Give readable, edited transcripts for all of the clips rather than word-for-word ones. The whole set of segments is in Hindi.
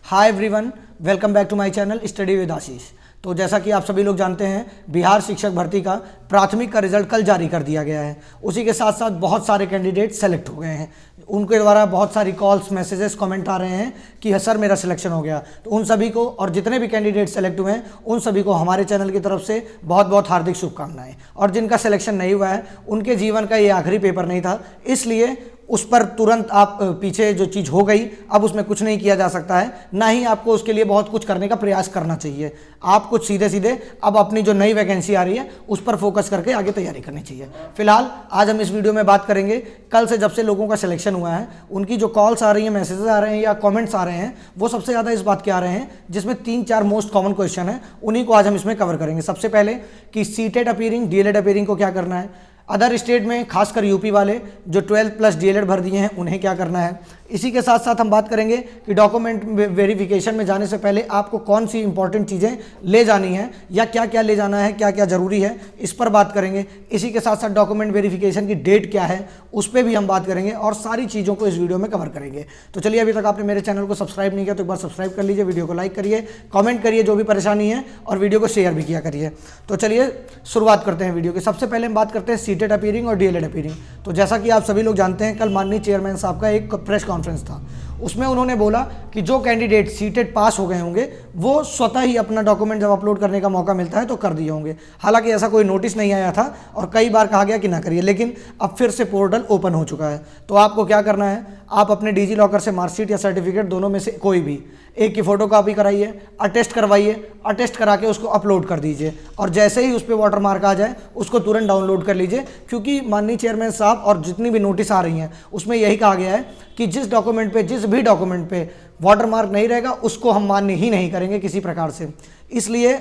Hi everyone, welcome back to my channel study with Ashish. तो जैसा कि आप सभी लोग जानते हैं, बिहार शिक्षक भर्ती का प्राथमिक का रिजल्ट कल जारी कर दिया गया है। उसी के साथ साथ बहुत सारे कैंडिडेट सेलेक्ट हो गए हैं। उनके द्वारा बहुत सारी कॉल्स, मैसेजेस, कमेंट आ रहे हैं कि सर मेरा सिलेक्शन हो गया। तो उन सभी को और जितने भी कैंडिडेट सेलेक्ट हुए हैं उन सभी को हमारे चैनल की तरफ से बहुत बहुत हार्दिक शुभकामनाएं। और जिनका सिलेक्शन नहीं हुआ है उनके जीवन का ये आखिरी पेपर नहीं था, इसलिए उस पर तुरंत आप पीछे जो चीज़ हो गई अब उसमें कुछ नहीं किया जा सकता है, ना ही आपको उसके लिए बहुत कुछ करने का प्रयास करना चाहिए। आप कुछ सीधे सीधे अब अपनी जो नई वैकेंसी आ रही है उस पर फोकस करके आगे तैयारी करनी चाहिए। फिलहाल आज हम इस वीडियो में बात करेंगे कल से जब से लोगों का सिलेक्शन हुआ है उनकी जो कॉल्स आ रही हैं, मैसेजेस आ रहे हैं या कॉमेंट्स आ रहे हैं, वो सबसे ज़्यादा इस बात के आ रहे हैं जिसमें 3-4 मोस्ट कॉमन क्वेश्चन है, उन्हीं को आज हम इसमें कवर करेंगे। सबसे पहले कि सीटेट अपीयरिंग, डीएलएड अपीयरिंग को क्या करना है, अदर स्टेट में खासकर यूपी वाले जो 12 प्लस डीएलएड भर दिए हैं उन्हें क्या करना है। इसी के साथ साथ हम बात करेंगे कि डॉक्यूमेंट वेरिफिकेशन में जाने से पहले आपको कौन सी इंपॉर्टेंट चीज़ें ले जानी है या क्या क्या ले जाना है, क्या क्या ज़रूरी है, इस पर बात करेंगे। इसी के साथ साथ डॉक्यूमेंट वेरिफिकेशन की डेट क्या है उस पर भी हम बात करेंगे और सारी चीज़ों को इस वीडियो में कवर करेंगे। तो चलिए, अभी तक आपने मेरे चैनल को सब्सक्राइब नहीं किया तो एक बार सब्सक्राइब कर लीजिए, वीडियो को लाइक करिए, कॉमेंट करिए जो भी परेशानी है और वीडियो को शेयर भी किया करिए। तो चलिए शुरुआत करते हैं वीडियो की। सबसे पहले हम बात करते हैं सीटेट अपीयरिंग और डीएलएड अपीयरिंग। तो जैसा कि आप सभी लोग जानते हैं, कल माननीय चेयरमैन साहब का एक प्रेस कॉन्फ्रेंस था, उसमें उन्होंने बोला कि जो कैंडिडेट सीटेट पास हो गए होंगे वो स्वतः ही अपना डॉक्यूमेंट जब अपलोड करने का मौका मिलता है तो कर दिए होंगे। हालांकि ऐसा कोई नोटिस नहीं आया था और कई बार कहा गया कि ना करिए, लेकिन अब फिर से पोर्टल ओपन हो चुका है। तो आपको क्या करना है, आप अपने डिजी लॉकर से मार्कशीट या सर्टिफिकेट दोनों में से कोई भी एक की फ़ोटो कॉपी कराइए, अटेस्ट करवाइए, अटेस्ट करा के उसको अपलोड कर दीजिए और जैसे ही उस पर वाटर मार्क आ जाए उसको तुरंत डाउनलोड कर लीजिए। क्योंकि माननीय चेयरमैन साहब और जितनी भी नोटिस आ रही हैं उसमें यही कहा गया है कि जिस डॉक्यूमेंट पे, जिस भी डॉक्यूमेंट पे वाटर मार्क नहीं रहेगा उसको हम मान्य ही नहीं करेंगे किसी प्रकार से। इसलिए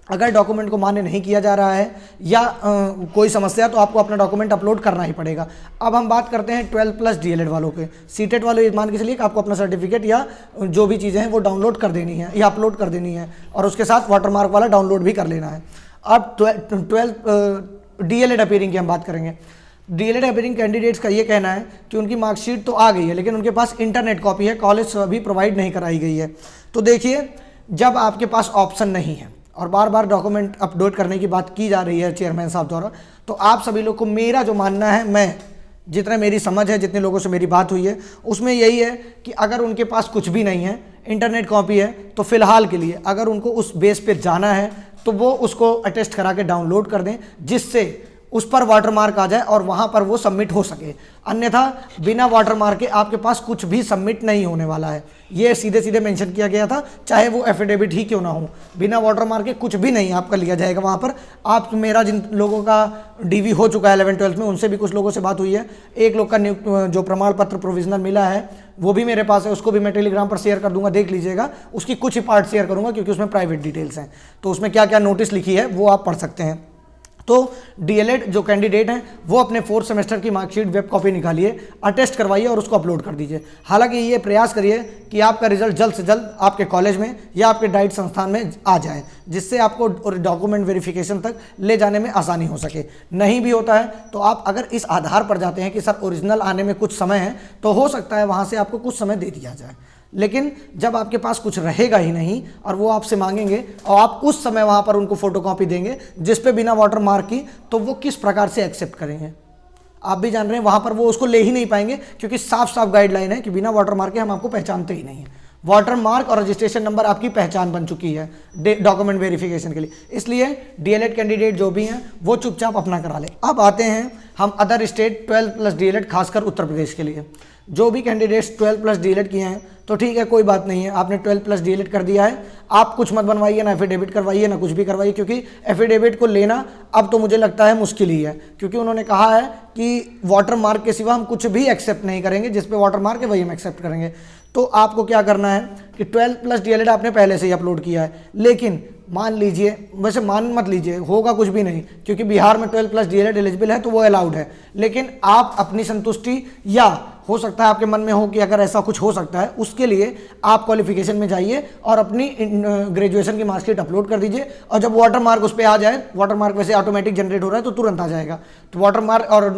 अगर डॉक्यूमेंट को मान्य नहीं किया जा रहा है या कोई समस्या तो आपको अपना डॉक्यूमेंट अपलोड करना ही पड़ेगा। अब हम बात करते हैं 12 प्लस डीएलएड वालों के। सीटेट वाले मान के चलिए कि आपको अपना सर्टिफिकेट या जो भी चीज़ें हैं वो डाउनलोड कर देनी है या अपलोड कर देनी है और उसके साथ वाटरमार्क वाला डाउनलोड भी कर लेना है। अब 12 डीएलएड अपीयरिंग की हम बात करेंगे। डीएलएड अपीयरिंग कैंडिडेट्स का ये कहना है कि उनकी मार्कशीट तो आ गई है लेकिन उनके पास इंटरनेट कॉपी है, कॉलेज से अभी प्रोवाइड नहीं कराई गई है। तो देखिए, जब आपके पास ऑप्शन नहीं है और बार बार डॉक्यूमेंट अपलोड करने की बात की जा रही है चेयरमैन साहब द्वारा, तो आप सभी लोग को मेरा जो मानना है, मैं जितना मेरी समझ है, जितने लोगों से मेरी बात हुई है उसमें यही है कि अगर उनके पास कुछ भी नहीं है, इंटरनेट कॉपी है, तो फिलहाल के लिए अगर उनको उस बेस पे जाना है तो वो उसको अटेस्ट करा के डाउनलोड कर दें जिससे उस पर वाटरमार्क आ जाए और वहाँ पर वो सबमिट हो सके। अन्यथा बिना वाटरमार्क के आपके पास कुछ भी सबमिट नहीं होने वाला है। ये सीधे सीधे मेंशन किया गया था, चाहे वो एफिडेविट ही क्यों ना हो, बिना वाटरमार्क के कुछ भी नहीं आपका लिया जाएगा वहाँ पर। आप मेरा जिन लोगों का डीवी हो चुका है 11-12 में, उनसे भी कुछ लोगों से बात हुई है। एक लोग का जो प्रमाण पत्र प्रोविजनल मिला है वो भी मेरे पास है, उसको भी मैं टेलीग्राम पर शेयर कर दूंगा, देख लीजिएगा। उसकी कुछ ही पार्ट शेयर करूँगा क्योंकि उसमें प्राइवेट डिटेल्स हैं, तो उसमें क्या क्या नोटिस लिखी है वो आप पढ़ सकते हैं। तो डीएलएड जो कैंडिडेट हैं वो अपने 4th सेमेस्टर की मार्कशीट वेब कॉपी निकालिए, अटेस्ट करवाइए और उसको अपलोड कर दीजिए। हालांकि ये प्रयास करिए कि आपका रिजल्ट जल्द से जल्द आपके कॉलेज में या आपके डाइट संस्थान में आ जाए, जिससे आपको डॉक्यूमेंट वेरिफिकेशन तक ले जाने में आसानी हो सके। नहीं भी होता है तो आप अगर इस आधार पर जाते हैं कि सर ओरिजिनल आने में कुछ समय है, तो हो सकता है वहाँ से आपको कुछ समय दे दिया जाए। लेकिन जब आपके पास कुछ रहेगा ही नहीं और वो आपसे मांगेंगे और आप उस समय वहाँ पर उनको फोटोकॉपी देंगे जिस पे बिना वाटर मार्क की, तो वो किस प्रकार से एक्सेप्ट करेंगे आप भी जान रहे हैं। वहाँ पर वो उसको ले ही नहीं पाएंगे क्योंकि साफ साफ गाइडलाइन है कि बिना वाटर मार्क के हम आपको पहचानते ही नहीं है। वाटर मार्क और रजिस्ट्रेशन नंबर आपकी पहचान बन चुकी है डॉक्यूमेंट वेरिफिकेशन के लिए। इसलिए डीएलएड कैंडिडेट जो भी हैं वो चुपचाप अपना करा लें। अब आते हैं हम अदर स्टेट 12 प्लस डीएलएड, खासकर उत्तर प्रदेश के लिए। जो भी कैंडिडेट्स 12 प्लस डीएलएड किए हैं तो ठीक है, कोई बात नहीं है, आपने 12 प्लस डीएलएड कर दिया है, आप कुछ मत बनवाइए, ना एफिडेविट करवाइए, ना कुछ भी करवाइए, क्योंकि एफिडेविट को लेना अब तो मुझे लगता है मुश्किल ही है। क्योंकि उन्होंने कहा है कि वाटर मार्क के सिवा हम कुछ भी एक्सेप्ट नहीं करेंगे, जिस पे वाटर मार्क है वही हम एक्सेप्ट करेंगे। तो आपको क्या करना है कि 12 प्लस डीएलएड आपने पहले से ही अपलोड किया है, लेकिन मान लीजिए, वैसे मान मत लीजिए, होगा कुछ भी नहीं, क्योंकि बिहार में 12 प्लस डीएलएड एलिजिबल है तो वो अलाउड है। लेकिन आप अपनी संतुष्टि, या हो सकता है आपके मन में हो कि अगर ऐसा कुछ हो सकता है, उसके लिए आप क्वालिफिकेशन में जाइए और अपनी ग्रेजुएशन की मार्कशीट अपलोड कर दीजिए। और जब वाटर मार्क उस पर आ जाए, वाटर मार्क वैसे ऑटोमेटिक जनरेट हो रहा है तो तुरंत आ जाएगा, तो वाटर मार्क और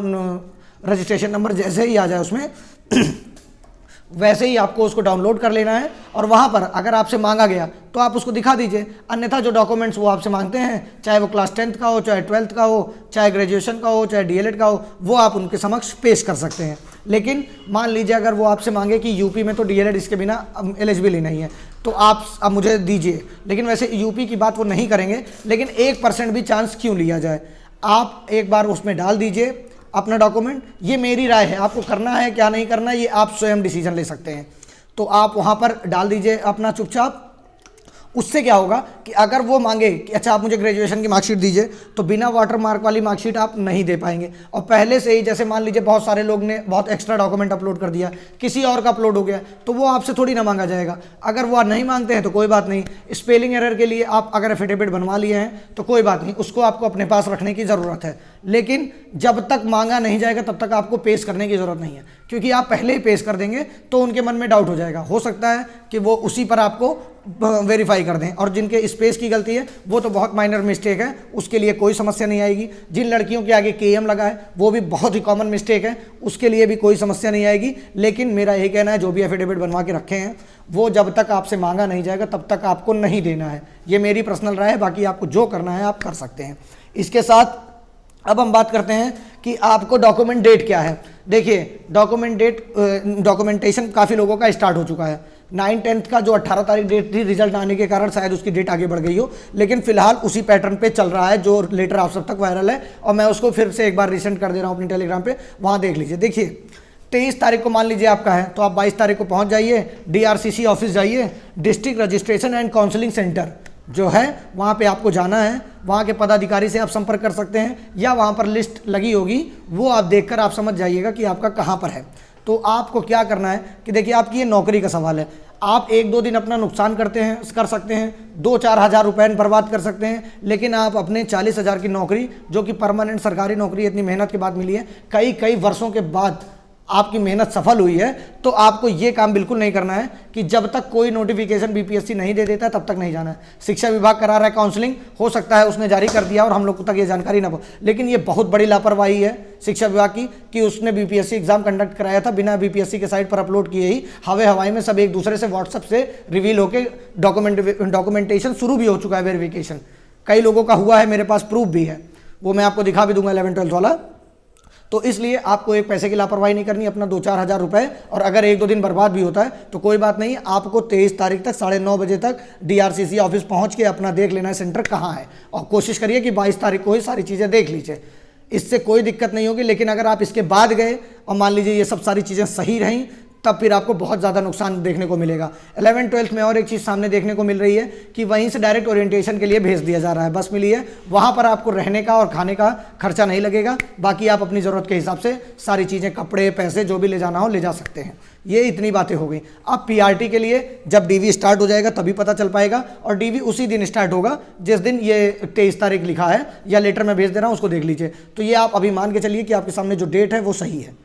रजिस्ट्रेशन नंबर जैसे ही आ जाए उसमें वैसे ही आपको उसको डाउनलोड कर लेना है और वहाँ पर अगर आपसे मांगा गया तो आप उसको दिखा दीजिए। अन्यथा जो डॉक्यूमेंट्स वो आपसे मांगते हैं, चाहे वो क्लास 10th का हो, चाहे 12th का हो, चाहे ग्रेजुएशन का हो, चाहे डीएलएड का हो, वो आप उनके समक्ष पेश कर सकते हैं। लेकिन मान लीजिए अगर वो आपसे मांगे कि यूपी में तो डीएलएड इसके बिना एलिजिबल ही नहीं है, तो आप अब मुझे दीजिए, लेकिन वैसे यूपी की बात वो नहीं करेंगे, लेकिन 1% भी चांस क्यों लिया जाए। आप एक बार उसमें डाल दीजिए अपना डॉक्यूमेंट। ये मेरी राय है, आपको करना है क्या नहीं करना है ये आप स्वयं डिसीजन ले सकते हैं। तो आप वहाँ पर डाल दीजिए अपना चुपचाप। उससे क्या होगा कि अगर वो मांगे कि अच्छा आप मुझे ग्रेजुएशन की मार्कशीट दीजिए, तो बिना वाटर मार्क वाली मार्कशीट आप नहीं दे पाएंगे। और पहले से ही जैसे मान लीजिए बहुत सारे लोग ने बहुत एक्स्ट्रा डॉक्यूमेंट अपलोड कर दिया, किसी और का अपलोड हो गया, तो वो आपसे थोड़ी ना मांगा जाएगा। अगर वो नहीं मांगते हैं तो कोई बात नहीं, स्पेलिंग एरर के लिए आप अगर एफिडेविट बनवा लिए हैं तो कोई बात नहीं, उसको आपको अपने पास रखने की ज़रूरत है। लेकिन जब तक मांगा नहीं जाएगा तब तक आपको पेश करने की ज़रूरत नहीं है, क्योंकि आप पहले ही पेश कर देंगे तो उनके मन में डाउट हो जाएगा। हो सकता है कि वो उसी पर आपको वेरीफाई कर दें, और जिनके स्पेस की गलती है वो तो बहुत माइनर मिस्टेक है, उसके लिए कोई समस्या नहीं आएगी। जिन लड़कियों के आगे केएम लगा है वो भी बहुत ही कॉमन मिस्टेक है, उसके लिए भी कोई समस्या नहीं आएगी। लेकिन मेरा यही कहना है जो भी एफिडेविट बनवा के रखे हैं वो जब तक आपसे मांगा नहीं जाएगा तब तक आपको नहीं देना है। ये मेरी पर्सनल राय है, बाकी आपको जो करना है आप कर सकते हैं। इसके साथ अब हम बात करते हैं कि आपको डॉक्यूमेंट डेट क्या है। देखिए डॉक्यूमेंटेशन काफ़ी लोगों का स्टार्ट हो चुका है। 9-10th का जो 18 तारीख डेट थी, रिजल्ट आने के कारण शायद उसकी डेट आगे बढ़ गई हो, लेकिन फिलहाल उसी पैटर्न पे चल रहा है जो लेटर आप सब तक वायरल है। और मैं उसको फिर से एक बार रिसेंड कर दे रहा हूँ अपने टेलीग्राम पे, वहाँ देख लीजिए। देखिए 23 तारीख को मान लीजिए आपका है, तो आप 22 तारीख को पहुँच जाइए, DRCC ऑफिस जाइए, district registration and counselling centre जो है वहाँ पे आपको जाना है। वहाँ के पदाधिकारी से आप संपर्क कर सकते हैं, या वहाँ पर लिस्ट लगी होगी वो आप देखकर आप समझ जाइएगा कि आपका कहाँ पर है। तो आपको क्या करना है कि देखिए आपकी ये नौकरी का सवाल है, आप 1-2 दिन अपना नुकसान कर सकते हैं, 2-4 हज़ार रुपये बर्बाद कर सकते हैं, लेकिन आप अपने 40 हज़ार की नौकरी जो कि परमानेंट सरकारी नौकरी इतनी मेहनत के बाद मिली है, कई वर्षों के बाद आपकी मेहनत सफल हुई है, तो आपको ये काम बिल्कुल नहीं करना है कि जब तक कोई नोटिफिकेशन बीपीएससी नहीं दे देता तब तक नहीं जाना है। शिक्षा विभाग करा रहा है काउंसलिंग, हो सकता है उसने जारी कर दिया और हम लोग तक ये जानकारी ना पहुंचे, लेकिन ये बहुत बड़ी लापरवाही है शिक्षा विभाग की कि उसने बीपीएससी एग्जाम कंडक्ट कराया था बिना बीपीएससी के साइट पर अपलोड किए ही, हवाई में सब एक दूसरे से व्हाट्सएप से रिवील होकर डॉक्यूमेंटेशन शुरू भी हो चुका है, वेरिफिकेशन कई लोगों का हुआ है, मेरे पास प्रूफ भी है, वो मैं आपको दिखा भी दूंगा 11-12 वाला। तो इसलिए आपको एक पैसे की लापरवाही नहीं करनी, अपना 2-4 हज़ार रुपये, और अगर 1-2 दिन बर्बाद भी होता है तो कोई बात नहीं, आपको 23 तारीख तक 9:30 बजे तक DRCC ऑफिस पहुंच के अपना देख लेना है सेंटर कहाँ है, और कोशिश करिए कि 22 तारीख को ही सारी चीज़ें देख लीजिए, इससे कोई दिक्कत नहीं होगी। लेकिन अगर आप इसके बाद गए और मान लीजिए ये सब सारी चीज़ें सही रहीं, तब फिर आपको बहुत ज़्यादा नुकसान देखने को मिलेगा। 11-12 में और एक चीज़ सामने देखने को मिल रही है कि वहीं से डायरेक्ट ओरिएंटेशन के लिए भेज दिया जा रहा है, बस मिली है, वहाँ पर आपको रहने का और खाने का खर्चा नहीं लगेगा, बाकी आप अपनी ज़रूरत के हिसाब से सारी चीज़ें, कपड़े, पैसे जो भी ले जाना हो ले जा सकते हैं। ये इतनी बातें हो गई। अब PRT के लिए जब DV स्टार्ट हो जाएगा तभी पता चल पाएगा, और DV उसी दिन स्टार्ट होगा जिस दिन ये 23 तारीख लिखा है, या लेटर में भेज दे रहा हूँ उसको देख लीजिए। तो ये आप अभी मान के चलिए कि आपके सामने जो डेट है वो सही है,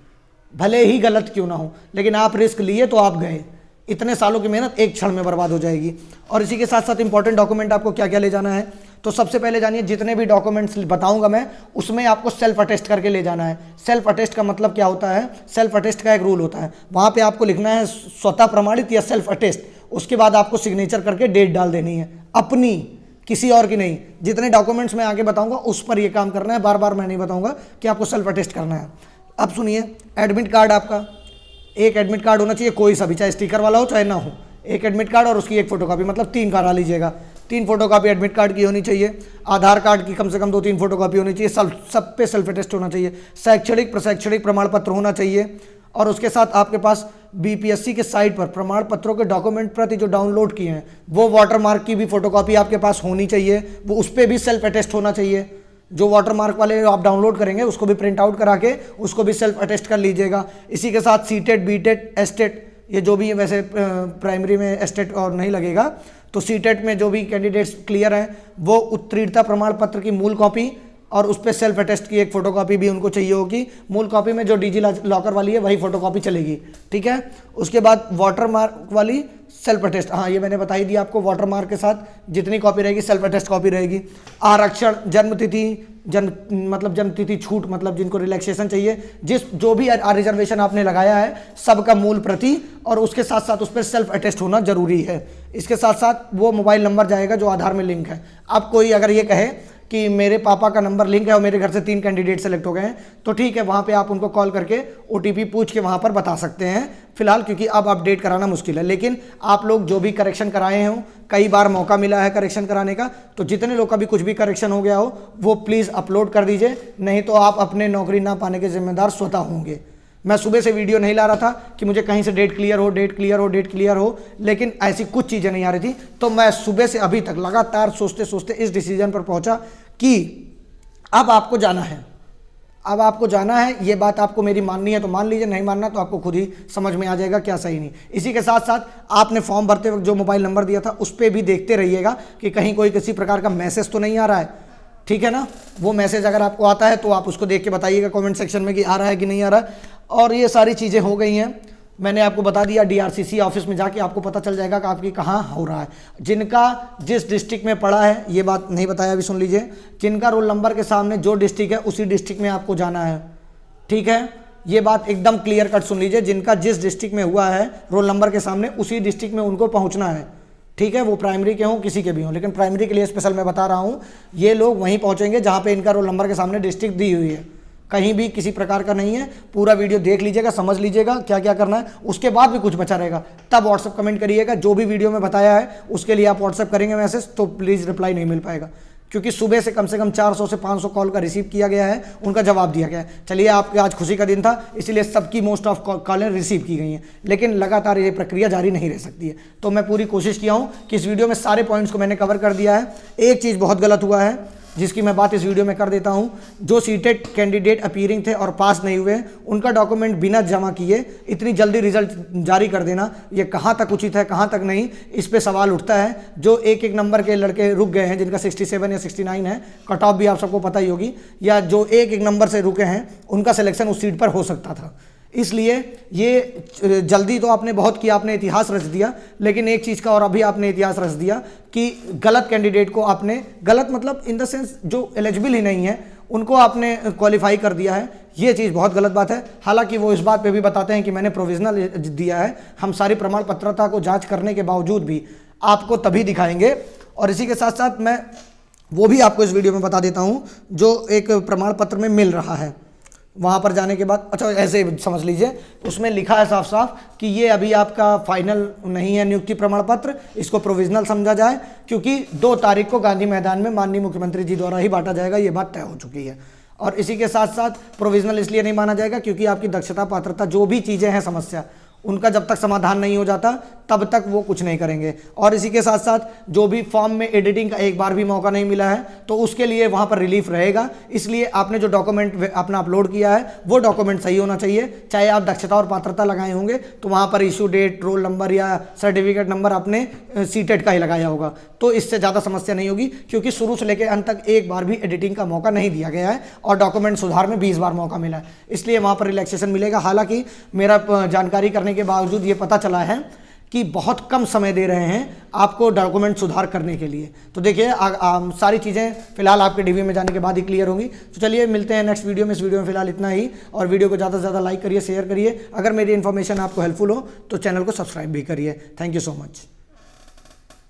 भले ही गलत क्यों ना हो, लेकिन आप रिस्क लिए तो आप गए, इतने सालों की मेहनत एक क्षण में बर्बाद हो जाएगी। और इसी के साथ साथ इंपॉर्टेंट डॉक्यूमेंट आपको क्या क्या ले जाना है, तो सबसे पहले जानिए, जितने भी डॉक्यूमेंट्स बताऊंगा मैं उसमें आपको सेल्फ अटेस्ट करके ले जाना है। सेल्फ अटेस्ट का मतलब क्या होता है, सेल्फ अटेस्ट का एक रूल होता है, वहाँ पे आपको लिखना है स्वतः प्रमाणित या सेल्फ अटेस्ट, उसके बाद आपको सिग्नेचर करके डेट डाल देनी है अपनी, किसी और की नहीं। जितने डॉक्यूमेंट्स मैं आगे बताऊंगा उस पर ये काम करना है, बार बार मैं नहीं बताऊंगा कि आपको सेल्फ अटेस्ट करना है। अब सुनिए, एडमिट कार्ड, आपका एक एडमिट कार्ड होना चाहिए, कोई सा भी, चाहे स्टिकर वाला हो चाहे ना हो, एक एडमिट कार्ड और उसकी एक फोटोकॉपी, मतलब 3 करा लीजिएगा, 3 फोटोकॉपी एडमिट कार्ड की होनी चाहिए। आधार कार्ड की कम से कम 2-3 फोटोकॉपी होनी चाहिए, सब पे सेल्फ अटेस्ट होना चाहिए। शैक्षणिक प्रशैक्षणिक प्रमाण पत्र होना चाहिए, और उसके साथ आपके पास बीपीएससी के साइट पर प्रमाण पत्रों के डॉक्यूमेंट प्रति जो डाउनलोड किए हैं वो वाटरमार्क की भी फोटोकॉपी आपके पास होनी चाहिए, वो उस पर भी सेल्फ अटेस्ट होना चाहिए। जो वाटरमार्क वाले आप डाउनलोड करेंगे उसको भी प्रिंट आउट करा के उसको भी सेल्फ अटेस्ट कर लीजिएगा। इसी के साथ सीटेट, बीटेट, एस्टेट, ये जो भी वैसे प्राइमरी में एस्टेट और नहीं लगेगा, तो सीटेट में जो भी कैंडिडेट्स क्लियर हैं वो उत्तीर्णता प्रमाण पत्र की मूल कॉपी और उस पर सेल्फ अटेस्ट की एक फोटोकॉपी भी उनको चाहिए होगी। मूल कॉपी में जो डिजी लॉकर वाली है वही फोटोकॉपी चलेगी, ठीक है। उसके बाद वाटरमार्क वाली सेल्फ अटेस्ट, हाँ ये मैंने बता ही दिया आपको, वाटर मार्क के साथ जितनी कॉपी रहेगी सेल्फ अटेस्ट कॉपी रहेगी। आरक्षण, जन्म तिथि छूट, मतलब जिनको रिलैक्सेशन चाहिए, जो भी रिजर्वेशन आपने लगाया है सबका मूल प्रति, और उसके साथ साथ उस पर सेल्फ अटेस्ट होना जरूरी है। इसके साथ साथ वो मोबाइल नंबर जाएगा जो आधार में लिंक है। अब कोई अगर ये कहे कि मेरे पापा का नंबर लिंक है और मेरे घर से 3 कैंडिडेट सेलेक्ट हो गए हैं, तो ठीक है, वहाँ पे आप उनको कॉल करके OTP पूछ के वहाँ पर बता सकते हैं फिलहाल, क्योंकि अब अपडेट कराना मुश्किल है। लेकिन आप लोग जो भी करेक्शन कराए हों, कई बार मौका मिला है करेक्शन कराने का, तो जितने लोग का भी कुछ भी करेक्शन हो गया हो वो प्लीज़ अपलोड कर दीजिए, नहीं तो आप अपने नौकरी ना पाने के जिम्मेदार स्वतः होंगे। मैं सुबह से वीडियो नहीं ला रहा था कि मुझे कहीं से डेट क्लियर हो, डेट क्लियर हो, डेट क्लियर हो, लेकिन ऐसी कुछ चीज़ें नहीं आ रही थी, तो मैं सुबह से अभी तक लगातार सोचते सोचते इस डिसीजन पर पहुंचा कि अब आपको जाना है, अब आपको जाना है। ये बात आपको मेरी माननी है तो मान लीजिए, नहीं मानना तो आपको खुद ही समझ में आ जाएगा क्या सही नहीं। इसी के साथ साथ आपने फॉर्म भरते वक्त जो मोबाइल नंबर दिया था उस पर भी देखते रहिएगा कि कहीं कोई किसी प्रकार का मैसेज तो नहीं आ रहा है, ठीक है ना। वो मैसेज अगर आपको आता है तो आप उसको देख के बताइएगा कमेंट सेक्शन में कि आ रहा है कि नहीं आ रहा है। और ये सारी चीज़ें हो गई हैं, मैंने आपको बता दिया। DRCC ऑफिस में जाके आपको पता चल जाएगा कि आपकी कहाँ हो रहा है। जिनका जिस डिस्ट्रिक्ट में पड़ा है, ये बात नहीं बताया अभी, सुन लीजिए, जिनका रोल नंबर के सामने जो डिस्ट्रिक्ट है उसी डिस्ट्रिक्ट में आपको जाना है, ठीक है। ये बात एकदम क्लियर कट सुन लीजिए, जिनका जिस डिस्ट्रिक्ट में हुआ है रोल नंबर के सामने उसी डिस्ट्रिक्ट में उनको पहुँचना है, ठीक है। वो प्राइमरी के हों किसी के भी हों, लेकिन प्राइमरी के लिए स्पेशल मैं बता रहा हूँ, ये लोग वहीं पहुँचेंगे जहाँ पर इनका रोल नंबर के सामने डिस्ट्रिक्ट दी हुई है, कहीं भी किसी प्रकार का नहीं है। पूरा वीडियो देख लीजिएगा, समझ लीजिएगा क्या क्या करना है, उसके बाद भी कुछ बचा रहेगा तब व्हाट्सअप कमेंट करिएगा। जो भी वीडियो में बताया है उसके लिए आप व्हाट्सअप करेंगे मैसेज तो प्लीज़ रिप्लाई नहीं मिल पाएगा, क्योंकि सुबह से कम 400 से 500 कॉल का रिसीव किया गया है, उनका जवाब दिया गया है। चलिए, आपके आज खुशी का दिन था इसलिए सबकी मोस्ट ऑफ कॉलें रिसीव की गई हैं, लेकिन लगातार ये प्रक्रिया जारी नहीं रह सकती है। तो मैं पूरी कोशिश किया हूँ कि इस वीडियो में सारे पॉइंट्स को मैंने कवर कर दिया है। एक चीज़ बहुत गलत हुआ है जिसकी मैं बात इस वीडियो में कर देता हूं। जो सीटेड कैंडिडेट अपीयरिंग थे और पास नहीं हुए, उनका डॉक्यूमेंट बिना जमा किए इतनी जल्दी रिजल्ट जारी कर देना, ये कहां तक उचित है कहां तक नहीं, इस पे सवाल उठता है। जो एक एक नंबर के लड़के रुक गए हैं, जिनका 67 या 69 है, कट ऑफ भी आप सबको पता ही होगी, या जो एक एक नंबर से रुके हैं उनका सिलेक्शन उस सीट पर हो सकता था। इसलिए ये जल्दी तो आपने बहुत किया, आपने इतिहास रच दिया, लेकिन एक चीज़ का और अभी आपने इतिहास रच दिया कि गलत कैंडिडेट को आपने, गलत मतलब इन द सेंस जो एलिजिबल ही नहीं है उनको आपने क्वालिफाई कर दिया है। ये चीज़ बहुत गलत बात है। हालांकि वो इस बात पे भी बताते हैं कि मैंने प्रोविजनल दिया है, हम सारी प्रमाण पत्रता को जाँच करने के बावजूद भी आपको तभी दिखाएंगे। और इसी के साथ साथ मैं वो भी आपको इस वीडियो में बता देता हूँ जो एक प्रमाण पत्र में मिल रहा है। वहाँ पर जाने के बाद, अच्छा ऐसे समझ लीजिए, उसमें लिखा है साफ साफ कि ये अभी आपका फाइनल नहीं है नियुक्ति प्रमाण पत्र, इसको प्रोविजनल समझा जाए, क्योंकि 2 तारीख को गांधी मैदान में माननीय मुख्यमंत्री जी द्वारा ही बांटा जाएगा, ये बात तय हो चुकी है। और इसी के साथ साथ प्रोविजनल इसलिए नहीं माना जाएगा क्योंकि आपकी दक्षता, पात्रता, जो भी चीज़ें हैं समस्या, उनका जब तक समाधान नहीं हो जाता तब तक वो कुछ नहीं करेंगे। और इसी के साथ साथ जो भी फॉर्म में एडिटिंग का एक बार भी मौका नहीं मिला है तो उसके लिए वहाँ पर रिलीफ रहेगा। इसलिए आपने जो डॉक्यूमेंट अपना अपलोड किया है वो डॉक्यूमेंट सही होना चाहिए। चाहे आप दक्षता और पात्रता लगाए होंगे तो वहाँ पर इशू डेट, रोल नंबर या सर्टिफिकेट नंबर आपने सीटेट का ही लगाया होगा, तो इससे ज़्यादा समस्या नहीं होगी, क्योंकि शुरू से लेकर अंत तक एक बार भी एडिटिंग का मौका नहीं दिया गया है और डॉक्यूमेंट सुधार में 20 बार मौका मिला है, इसलिए वहाँ पर रिलैक्सेशन मिलेगा। हालांकि मेरा जानकारी करने के बावजूद ये पता चला है कि बहुत कम समय दे रहे हैं आपको डॉक्यूमेंट सुधार करने के लिए। तो देखिए सारी चीज़ें फिलहाल आपके डीवी में जाने के बाद ही क्लियर होंगी। तो चलिए मिलते हैं नेक्स्ट वीडियो में। इस वीडियो में फिलहाल इतना ही, और वीडियो को ज़्यादा से ज़्यादा लाइक करिए, शेयर करिए। अगर मेरी इन्फॉर्मेशन आपको हेल्पफुल हो तो चैनल को सब्सक्राइब भी करिए। Thank you so much.